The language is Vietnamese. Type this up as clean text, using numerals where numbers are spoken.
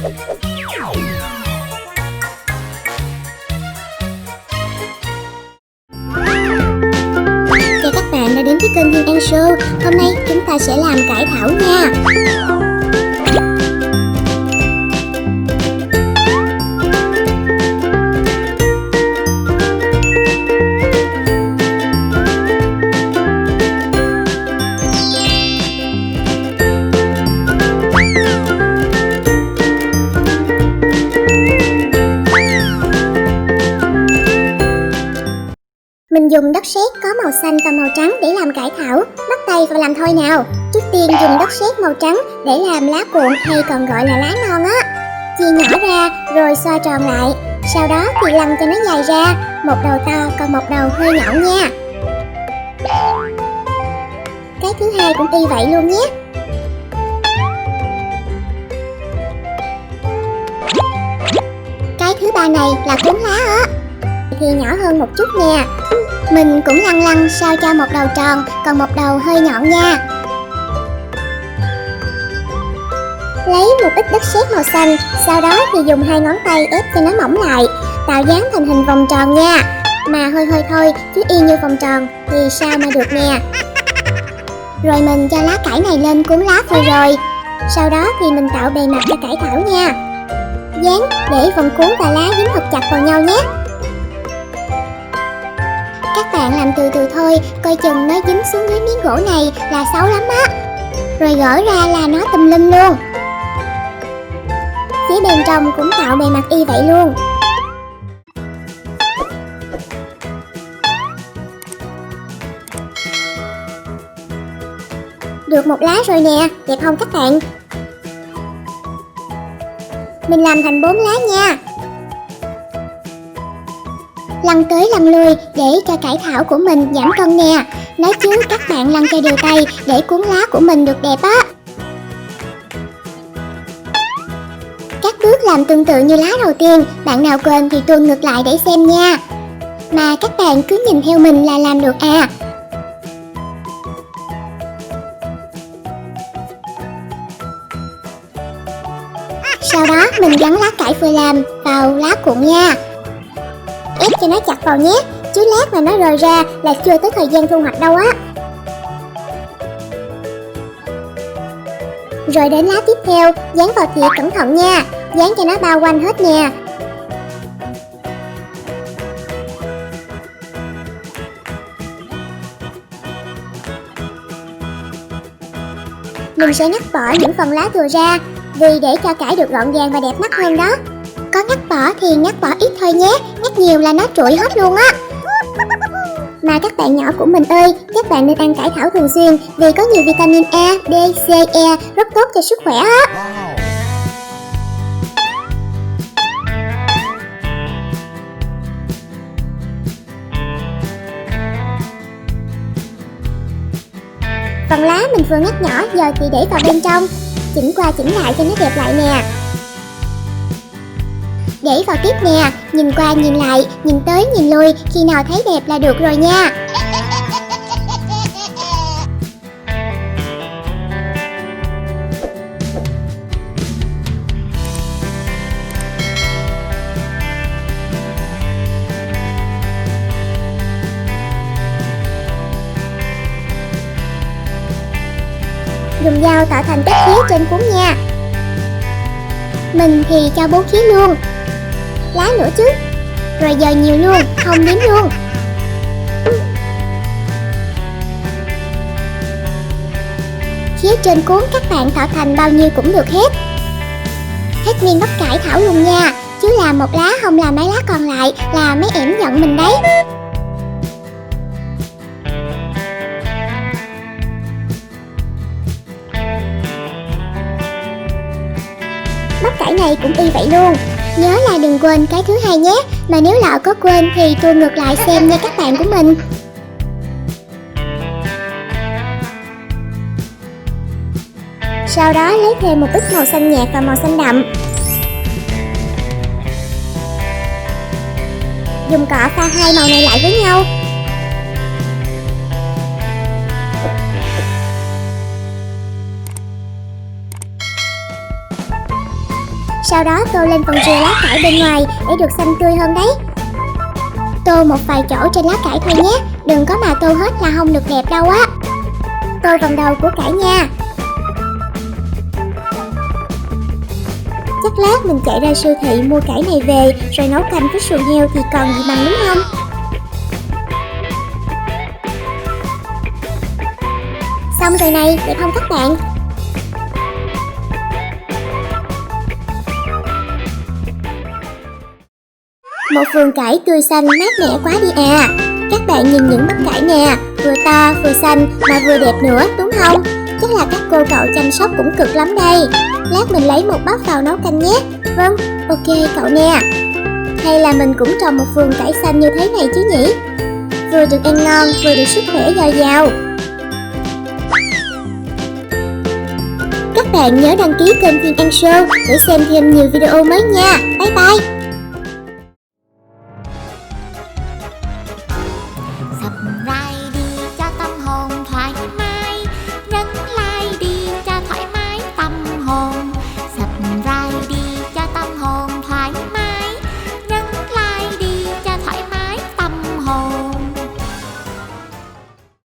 Chào các bạn đã đến với kênh Hương An Show. Hôm nay chúng ta sẽ làm cải thảo nha. Mình dùng đất sét có màu xanh và màu trắng để làm cải thảo. Bắt tay vào làm thôi nào. Trước tiên dùng đất sét màu trắng để làm lá cuộn hay còn gọi là lá non á. Chia nhỏ ra rồi xoa tròn lại. Sau đó thì lăn cho nó dài ra. Một đầu to còn một đầu hơi nhọn nha. Cái thứ hai cũng y vậy luôn nhé. Cái thứ ba này là cuốn lá á, thì nhỏ hơn một chút nè. Mình cũng lăn sao cho một đầu tròn còn một đầu hơi nhọn nha. Lấy một ít đất sét màu xanh, sau đó thì dùng hai ngón tay ép cho nó mỏng lại, tạo dáng thành hình vòng tròn nha. Mà hơi thôi chứ y như vòng tròn thì sao mà được nè. Rồi mình cho lá cải này lên cuốn lá phơi rồi. Sau đó thì mình tạo bề mặt cho cải thảo nha. Dán để vòng cuốn và lá dính thật chặt vào nhau nhé. Các bạn làm từ từ thôi, coi chừng nó dính xuống dưới miếng gỗ này là xấu lắm á. Rồi gỡ ra là nó tùm lum luôn. Phía bên trong cũng tạo bề mặt y vậy luôn. Được một lá rồi nè, đẹp không các bạn? Mình làm thành 4 lá nha. Lăn tới lăn lui để cho cải thảo của mình giảm cân nè. Nói chứ các bạn lăn cho đều tay để cuốn lá của mình được đẹp á. Các bước làm tương tự như lá đầu tiên, bạn nào quên thì tuần ngược lại để xem nha. Mà các bạn cứ nhìn theo mình là làm được à. Sau đó mình gắn lá cải vừa làm vào lá cuộn nha. Ép cho nó chặt vào nhé, chứ lát mà nó rời ra là chưa tới thời gian thu hoạch đâu á. Rồi đến lá tiếp theo, dán vào thìa cẩn thận nha, dán cho nó bao quanh hết nè. Mình sẽ ngắt bỏ những phần lá thừa ra, vì để cho cải được gọn gàng và đẹp mắt hơn đó. Có ngắt bỏ thì ngắt bỏ ít thôi nhé, ngắt nhiều là nó trụi hết luôn á. Mà các bạn nhỏ của mình ơi, các bạn nên ăn cải thảo thường xuyên vì có nhiều vitamin A, D, C, E rất tốt cho sức khỏe á. Phần lá mình vừa ngắt nhỏ giờ thì để vào bên trong, chỉnh qua chỉnh lại cho nó đẹp lại nè. Để vào tiếp nè, nhìn qua nhìn lại, nhìn tới nhìn lui, khi nào thấy đẹp là được rồi nha. Dùng dao tạo thành các khía trên cuốn nha. Mình thì cho 4 khía luôn. Lá nữa chứ. Rồi giờ nhiều luôn, không đếm luôn. Khía trên cuốn các bạn tạo thành bao nhiêu cũng được hết. Hết nguyên bắp cải thảo luôn nha. Chứ làm một lá không làm mấy lá còn lại là mấy em giận mình đấy. Bắp cải này cũng y vậy luôn. Nhớ là đừng quên cái thứ hai nhé. Mà nếu lỡ có quên thì tua ngược lại xem nha các bạn của mình. Sau đó lấy thêm một ít màu xanh nhạt và màu xanh đậm. Dùng cọ pha hai màu này lại với nhau. Sau đó tô lên phần rìa lá cải bên ngoài để được xanh tươi hơn đấy. Tô một vài chỗ trên lá cải thôi nhé, đừng có mà tô hết là không được đẹp đâu á. Tô vòng đầu của cải nha. Chắc lát mình chạy ra siêu thị mua cải này về rồi nấu canh với sườn heo thì còn gì bằng, đúng không? Xong rồi này, đẹp không các bạn? Một vườn cải tươi xanh mát mẻ quá đi à. Các bạn nhìn những bắp cải nè, vừa to vừa xanh mà vừa đẹp nữa, đúng không? Chắc là các cô cậu chăm sóc cũng cực lắm đây. Lát mình lấy một bắp vào nấu canh nhé. Vâng, ok cậu nè. Hay là mình cũng trồng một vườn cải xanh như thế này chứ nhỉ? Vừa được ăn ngon, vừa được sức khỏe dồi dào. Các bạn nhớ đăng ký kênh Thiên An Show để xem thêm nhiều video mới nha. Bye bye.